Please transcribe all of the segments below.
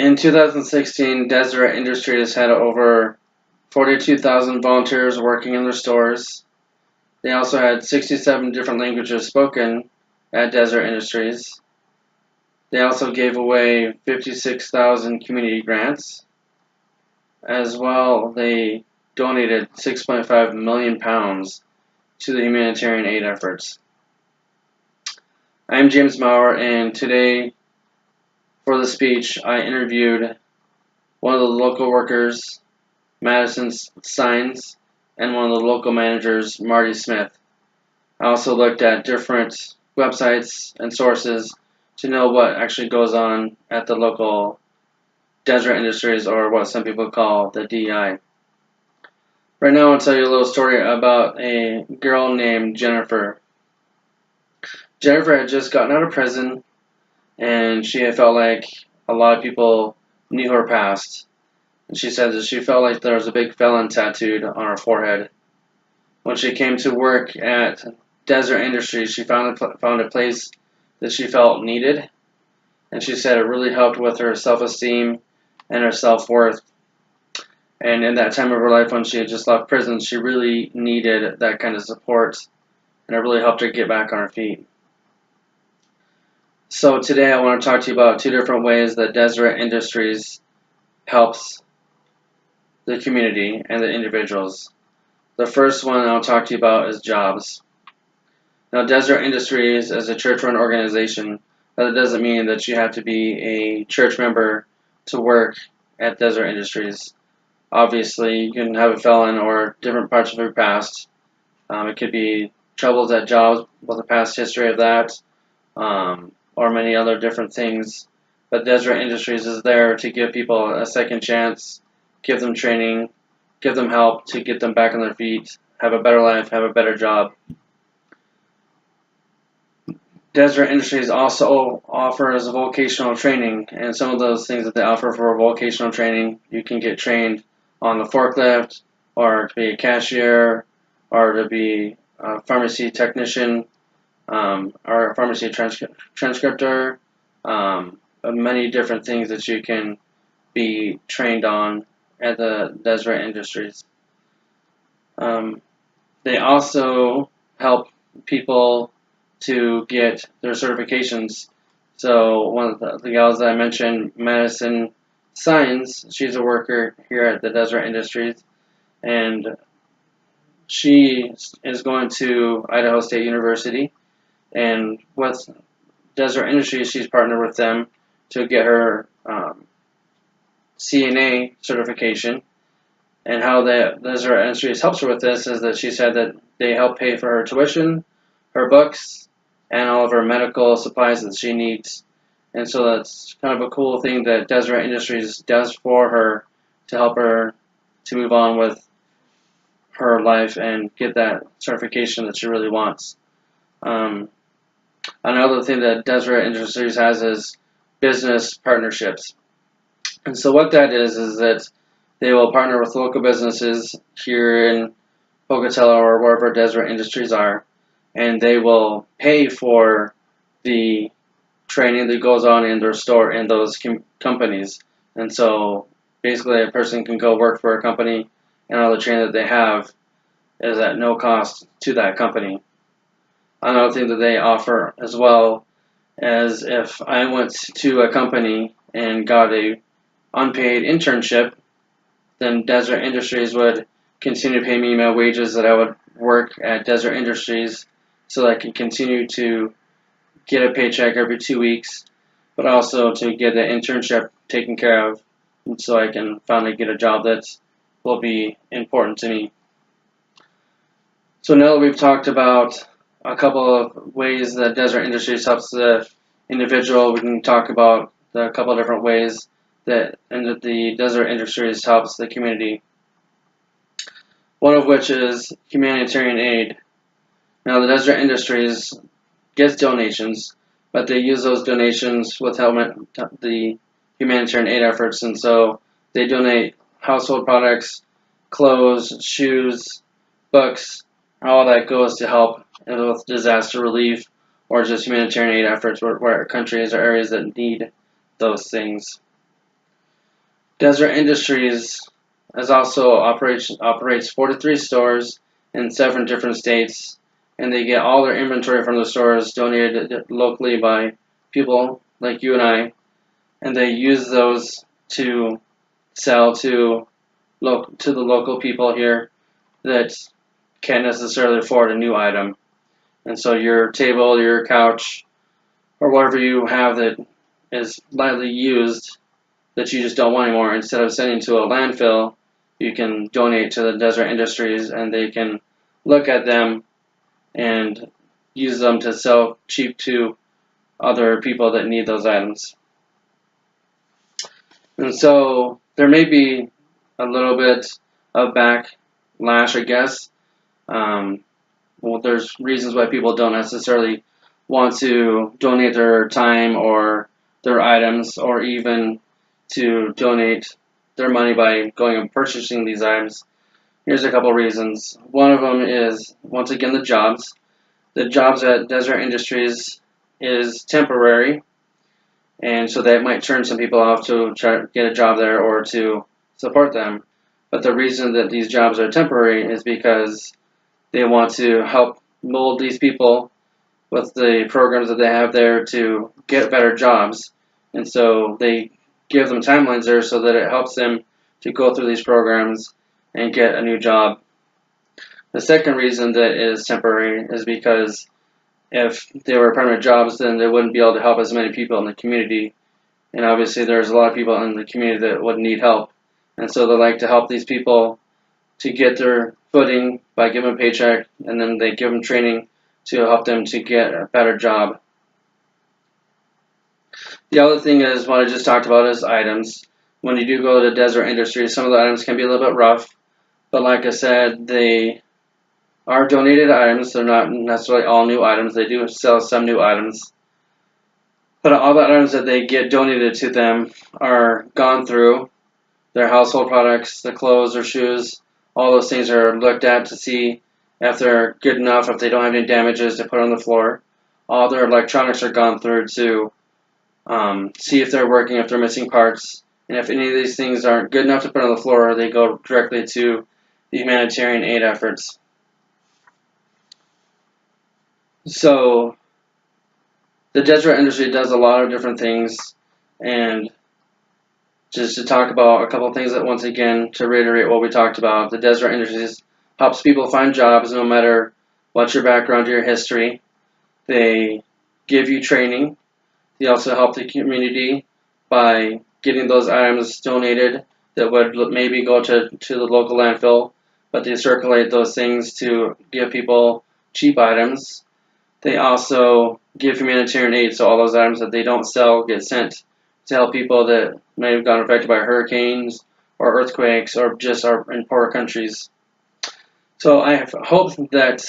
In 2016, Deseret Industries had over 42,000 volunteers working in their stores. They also had 67 different languages spoken at Deseret Industries. They also gave away 56,000 community grants. As well, they donated 6.5 million pounds to the humanitarian aid efforts. I'm James Mowrer, and today for the speech I interviewed one of the local workers, Madison Signs, and one of the local managers, Marty Smith. I also looked at different websites and sources to know what actually goes on at the local Deseret Industries, or what some people call the DEI. Right now, I'll tell you a little story about a girl named Jennifer. Jennifer had just gotten out of prison, and she had felt like a lot of people knew her past. And she said that she felt like there was a big felon tattooed on her forehead. When she came to work at Deseret Industries, she found a place that she felt needed, and she said it really helped with her self-esteem and her self-worth. And in that time of her life when she had just left prison, she really needed that kind of support, and it really helped her get back on her feet. So today I want to talk to you about two different ways that Deseret Industries helps the community and the individuals. The first one I'll talk to you about is jobs. Now, Deseret Industries is a church-run organization, but it doesn't mean that you have to be a church member to work at Deseret Industries. Obviously, you can have a felon or different parts of your past. It could be troubles at jobs with a past history of that, or many other different things. But Deseret Industries is there to give people a second chance, give them training, give them help to get them back on their feet, have a better life, have a better job. Deseret Industries also offers vocational training, and some of those things that they offer for vocational training, you can get trained on the forklift, or to be a cashier, or to be a pharmacy technician, or a pharmacy transcriptor, many different things that you can be trained on at the Deseret Industries. They also help people to get their certifications. So one of the gals that I mentioned, Madison Signs, she's a worker here at the Deseret Industries, and she is going to Idaho State University, and with Deseret Industries, she's partnered with them to get her CNA certification. And how the Deseret Industries helps her with this is that she said that they help pay for her tuition, her books, and all of her medical supplies that she needs. And so that's kind of a cool thing that Deseret Industries does for her to help her to move on with her life and get that certification that she really wants. Another thing that Deseret Industries has is business partnerships. And so what that is that they will partner with local businesses here in Pocatello or wherever Deseret Industries are, and they will pay for the training that goes on in their store in those companies. And so basically a person can go work for a company, and all the training that they have is at no cost to that company. Another thing that they offer as well is if I went to a company and got a unpaid internship, then Deseret Industries would continue to pay me my wages that I would work at Deseret Industries, so that I can continue to get a paycheck every 2 weeks, but also to get an internship taken care of, so I can finally get a job that will be important to me. So now that we've talked about a couple of ways that Deseret Industries helps the individual, we can talk about a couple of different ways that the Deseret Industries helps the community. One of which is humanitarian aid. Now, the Deseret Industries gets donations, but they use those donations with the humanitarian aid efforts, and so they donate household products, clothes, shoes, books, all that goes to help with disaster relief or just humanitarian aid efforts where countries or areas that need those things. Desert Industries also operates 43 stores in 7 different states, and they get all their inventory from the stores donated locally by people like you and I, and they use those to sell to the local people here that can't necessarily afford a new item. And so your table, your couch, or whatever you have that is lightly used that you just don't want anymore, instead of sending to a landfill, you can donate to the Desert Industries, and they can look at them and use them to sell cheap to other people that need those items. And so there may be a little bit of backlash, I guess. Well, there's reasons why people don't necessarily want to donate their time or their items, or even to donate their money by going and purchasing these items. Here's a couple reasons. One of them is, once again, the jobs. The jobs at Desert Industries is temporary, and so that might turn some people off to try to get a job there or to support them. But the reason that these jobs are temporary is because they want to help mold these people with the programs that they have there to get better jobs. And so they give them timelines there so that it helps them to go through these programs and get a new job. The second reason that is temporary is because if they were permanent jobs, then they wouldn't be able to help as many people in the community. And obviously there's a lot of people in the community that would need help. And so they like to help these people to get their footing by giving them a paycheck, and then they give them training to help them to get a better job. The other thing is what I just talked about is items. When you do go to Desert Industries, some of the items can be a little bit rough, but like I said, they are donated items. They're not necessarily all new items. They do sell some new items. But all the items that they get donated to them are gone through. Their household products, the clothes or shoes, all those things are looked at to see if they're good enough, if they don't have any damages to put on the floor. All their electronics are gone through to see if they're working, if they're missing parts. And if any of these things aren't good enough to put on the floor, they go directly to the humanitarian aid efforts. So the Desert Industry does a lot of different things, and just to talk about a couple of things that, once again, to reiterate what we talked about, the Desert Industries helps people find jobs no matter what your background or your history. They give you training. They also help the community by getting those items donated that would maybe go to the local landfill, but they circulate those things to give people cheap items. They also give humanitarian aid, so all those items that they don't sell get sent to help people that may have gotten affected by hurricanes or earthquakes or just are in poor countries. So I hope that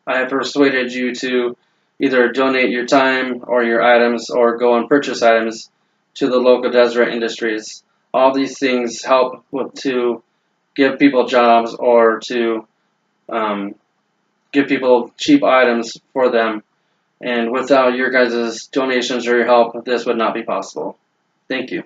I have persuaded you to either donate your time or your items or go and purchase items to the local Desert Industries. All these things help to give people jobs or to give people cheap items for them. And without your guys' donations or your help, this would not be possible. Thank you.